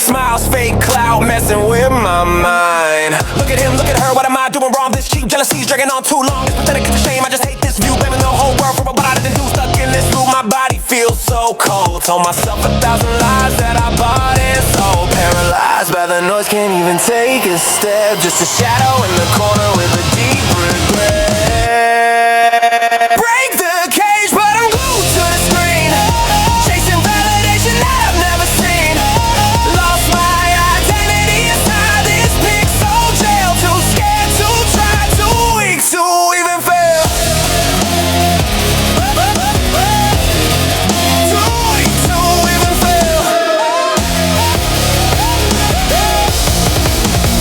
smiles, fake clout, messing with my mind. Look at him, look at her, what am I doing wrong? This cheap jealousy's dragging on too long. It's pathetic, it's a shame, I just hate this view. Blaming the whole world for what I didn't do. Stuck in this loop, my body feels so cold. Told myself 1,000 lies that I bought and sold. Paralyzed by the noise, can't even take a step. Just a shadow in the corner with a deep regret. Break the cage, but I'm glued to the screen. Chasing validation that I've never seen. Lost my identity inside this pixel jail. Too scared to try, too weak to even fail. Too weak to even fail.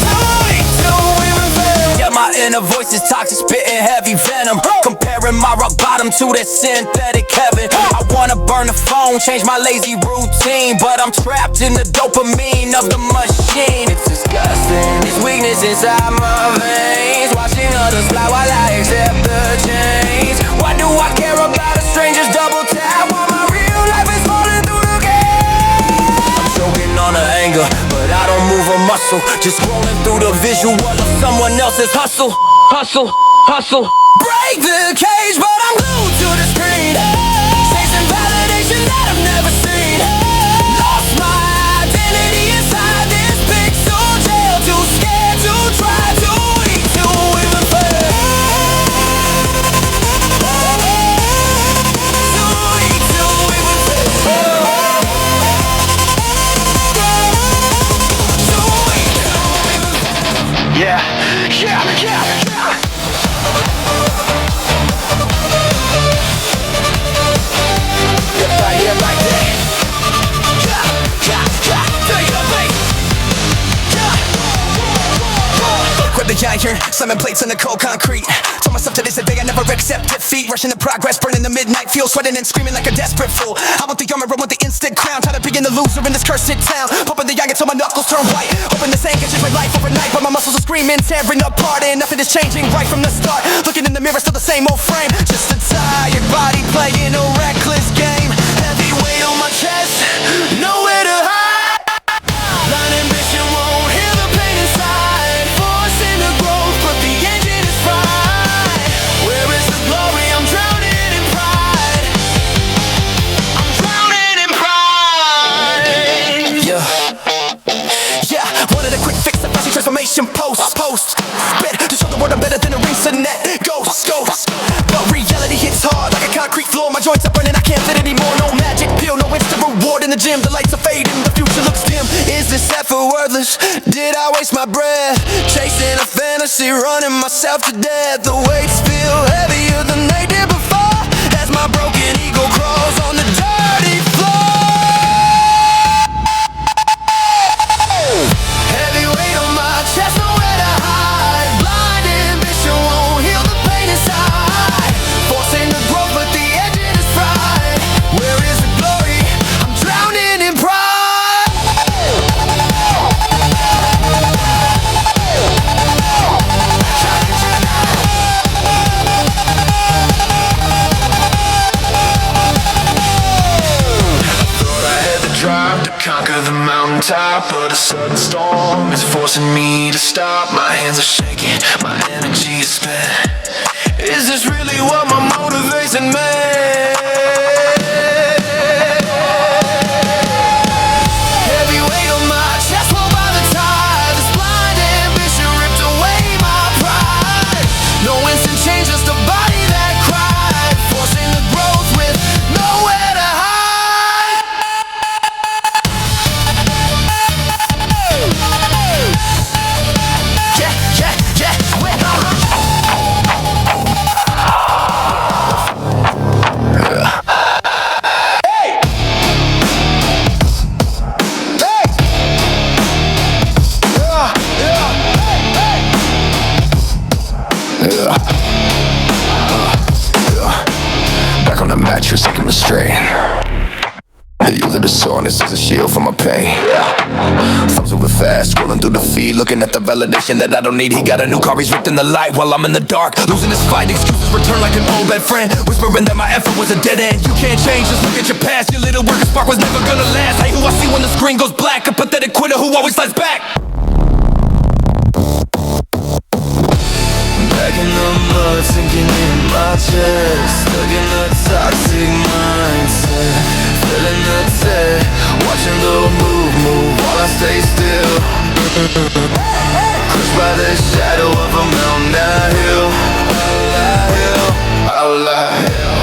Too weak to even fail. Yeah, my inner voice is toxic, spitting heavy venom. Comparing my rock bottom to that synthetic heaven. I wanna burn the phone, change my lazy routine, but I'm trapped in the dopamine of the machine. It's disgusting, this weakness inside my veins. Watching others fly while I accept the change. Why do I care about a stranger's double tap while my real life is falling through the gap? I'm choking on the anger, but I don't move a muscle. Just scrolling through the visual of someone else's hustle. Hustle, hustle. Break the cage, but I'm glued to the screen. Chasing validation that I've never seen. Lost my identity inside this pixel jail. Too scared to try, too weak to even fail. Too weak to even fail. Too weak to even fail. Yeah, yeah, yeah, yeah. Grab the iron, slamming plates on the cold concrete. Told myself to this day I never accept defeat. Rushing to progress, burning the midnight fuel, sweating and screaming like a desperate fool. I want the armor, I want the instant crown. Tired of being the loser in this cursed town. Pumping the iron till my knuckles turn white. Hoping this ain't catches my life overnight, but my muscles are screaming, tearing apart, and nothing is changing right from the start. Looking in the mirror, still the same old frame. Just a tired body playing a reckless game. Heavy weight on my chest, nowhere to hide. Blind ambition won't heal the pain inside. Forcing the growth, but the engine is fried. Where is the glory? I'm drowning in pride. I'm drowning in pride. Yeah, yeah. Wanted a quick fix, a flashy transformation post. Bet to show the world I'm better than a Rinse-A-Net. Ghost. But reality hits hard like a concrete floor. My joints are burning, I can't fit anymore. No magic pill, no instant reward in the gym. The lights are fading, the future looks dim. Is this effort worthless? Did I waste my breath? Chasing a fantasy, running myself to death. The weights feel heavier than they did before, as my broken ego crawls on the dirty floor. Heavy weight on my chest, nowhere to hide. Blind ambition won't heal the pain inside. Forcing the growth, but the engine is fried. Where is the glory? I'm drowning in pride. Thought I had the drive to conquer the mountaintop, but a sudden storm is forcing me to stop. My hands are shaking, my energy is spent. Is this really what my motivation meant? Heavy weight on my chest, pulled by the tide. This blind ambition ripped away my pride. No instant change, just a body that cried. Forcing the growth with nowhere to hide. Yeah, yeah, yeah. Back on the mattress, taking the strain. Using the soreness as a shield from my pain. Thumbs moving fast, scrolling through the feed, looking at the validation that I don't need. He got a new car, he's ripped in the light while I'm in the dark. Losing this fight, excuses return like an old bad friend, whispering that my effort was a dead end. You can't change, just look at your past. Your little work of spark was never gonna last. Hey, who I see when the screen goes black, a pathetic quit. quitter who always fights back. Back in the mud, sinking in my chest, stuck in a toxic mindset, feeling the test, watching the move while I stay still. Crushed by the shadow of a mountain I hill. All I hill.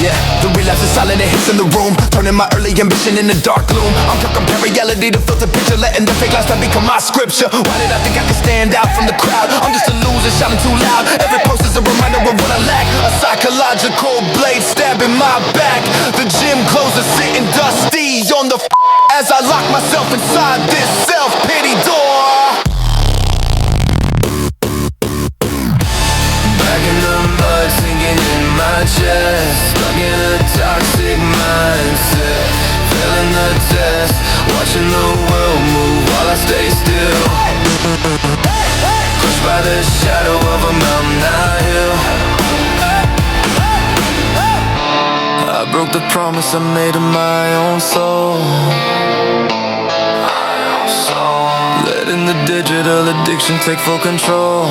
Yeah, the relapse is silent, it hits in the room, turning my early ambition into dark gloom. I'm comparing reality to filter picture, letting the fake lifestyle become my scripture. Why did I think I could stand out from the crowd? I'm just a loser, shouting too loud. Every post is a reminder of what I lack. A psychological blade stabbing my back. The gym clothes are sitting dusty on the as I lock myself inside this self-pity door. Back in the mud, sinking in my chest, stuck in a toxic mindset, failing the test, watching the world move while I stay still. Crushed by the shadow of a mountain I hill. I broke the promise I made to my own soul, letting the digital addiction take full control.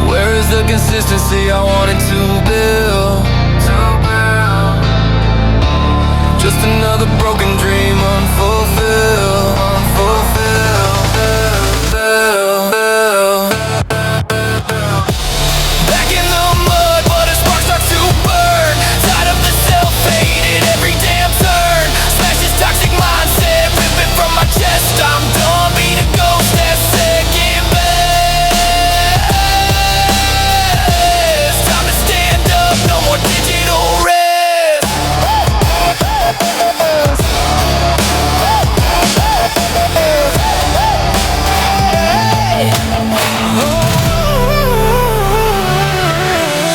Where is the consistency I wanted to build? Just another broken dream unfulfilled. Back in the mud, but a spark starts to burn. Tired of the self-hate at every damn turn. Smash this toxic mindset, rip it from my chest. I'm done being a ghost that's second best. Time to stand up, no more digital rest.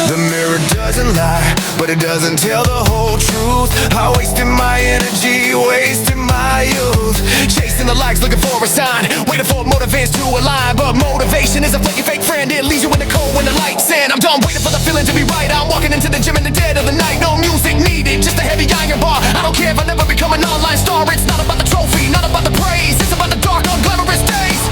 The mirror doesn't lie, but it doesn't tell the whole truth. I wasted my energy, wasted my youth, chasing the likes, looking for a sign, waiting for motivations to align. But motivation is a fake friend, it leaves you in the cold when the lights in. I'm done waiting for the feeling to be right. I'm walking into the gym in the dead of the night. No music needed, just a heavy iron bar. I don't care if I never become an online star. It's not about the trophy, not about the praise. It's about the dark, unglamorous days.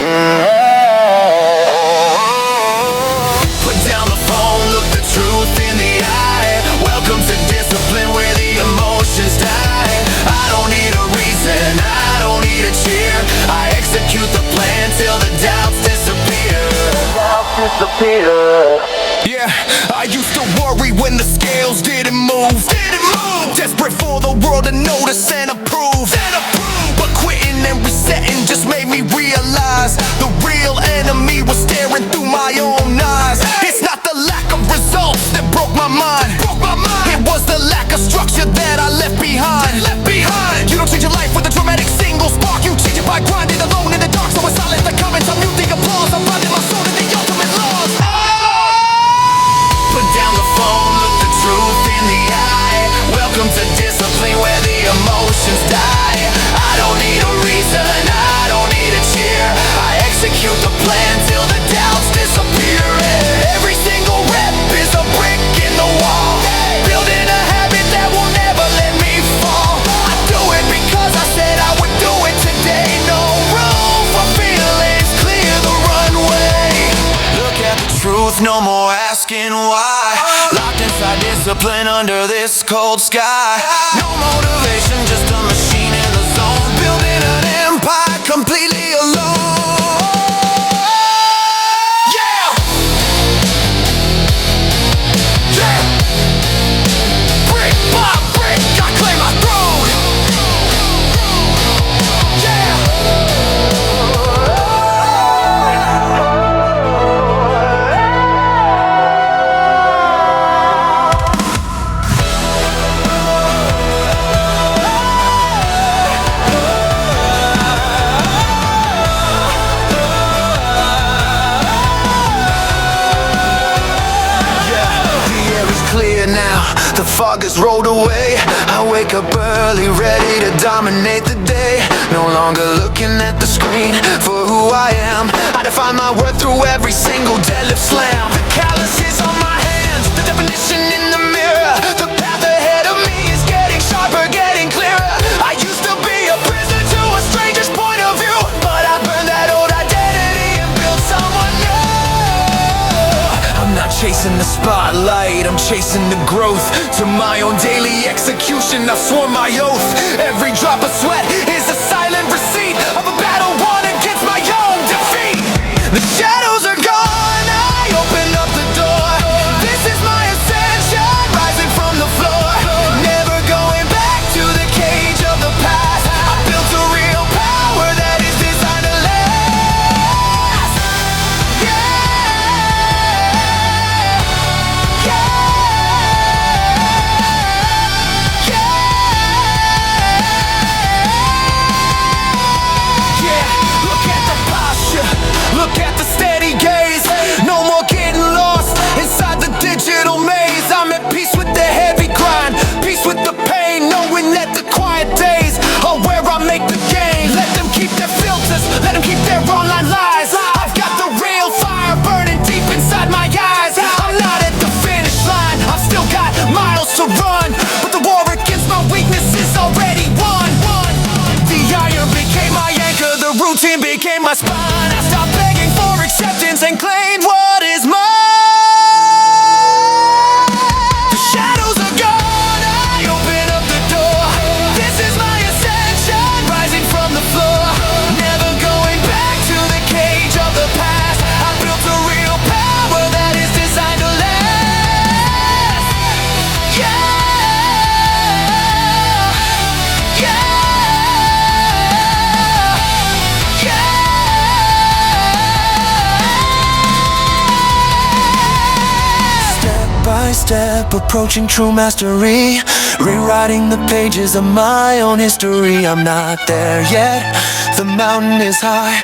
Put down the phone, look the truth in the eye. Welcome to discipline where the emotions die. I don't need a reason, I don't need a cheer. I execute the plan till the doubts disappear. Yeah, I used to worry when the scales didn't move. Desperate for the world to notice and approve. But quitting and resetting just made me realize the real enemy was staring through my own eyes. It's not the lack of results that broke my mind. It was the lack of structure that I left behind. You don't change your life with a dramatic single spark. You change it by grinding alone in the dark. So I silence the comments, I'm muting applause. I'm finding my soul in the ultimate laws. Put down the phone, look the truth in the eye. Welcome to discipline where the emotions die. I don't need a reason, I don't need a cheer. I execute the plan till the doubts disappear. Every single rep is a brick in the wall, building a habit that will never let me fall. I do it because I said I would do it today. No room for feelings, clear the runway. Look at the truth, no more asking why. Locked inside discipline under this cold sky. No motivation, just a machine in the zone, building an empire completely alone. Yeah! Yeah! Brick by brick, I claim my throne. Yeah! The fog has rolled away. I wake up early, ready to dominate the day. No longer looking at the screen for who I am. I define my worth through every single deadlift slam. The calluses on my hands, the definition in the mirror. spotlight, I'm chasing the growth. To my own daily execution, I've sworn my oath. Every drop of sweat is a silent receipt of a battle won against my own defeat. The shadows are gone, I open up the door. This is my ascension, rising from the floor. Never going back to the cage of the past. I built a real power that is designed to last. Look at the steady gaze. No more getting lost inside the digital maze. I'm at peace with the heavy grind, peace with the pain, knowing that the quiet days are where I make the gain. Let them keep their filters, let them keep their online lies. I've got the real fire burning deep inside my eyes. I'm not at the finish line, I've still got miles to run, but the war against my weakness is already won. The iron became my anchor, the routine became my spine. I stopped begging for acceptance and claimed what is mine. The shadows are gone, I open up the door. This is my ascension, rising from the floor. Never going back to the cage of the past. I built a real power that is designed to last. Yeah. By step, approaching true mastery, rewriting the pages of my own history. I'm not there yet, the mountain is high,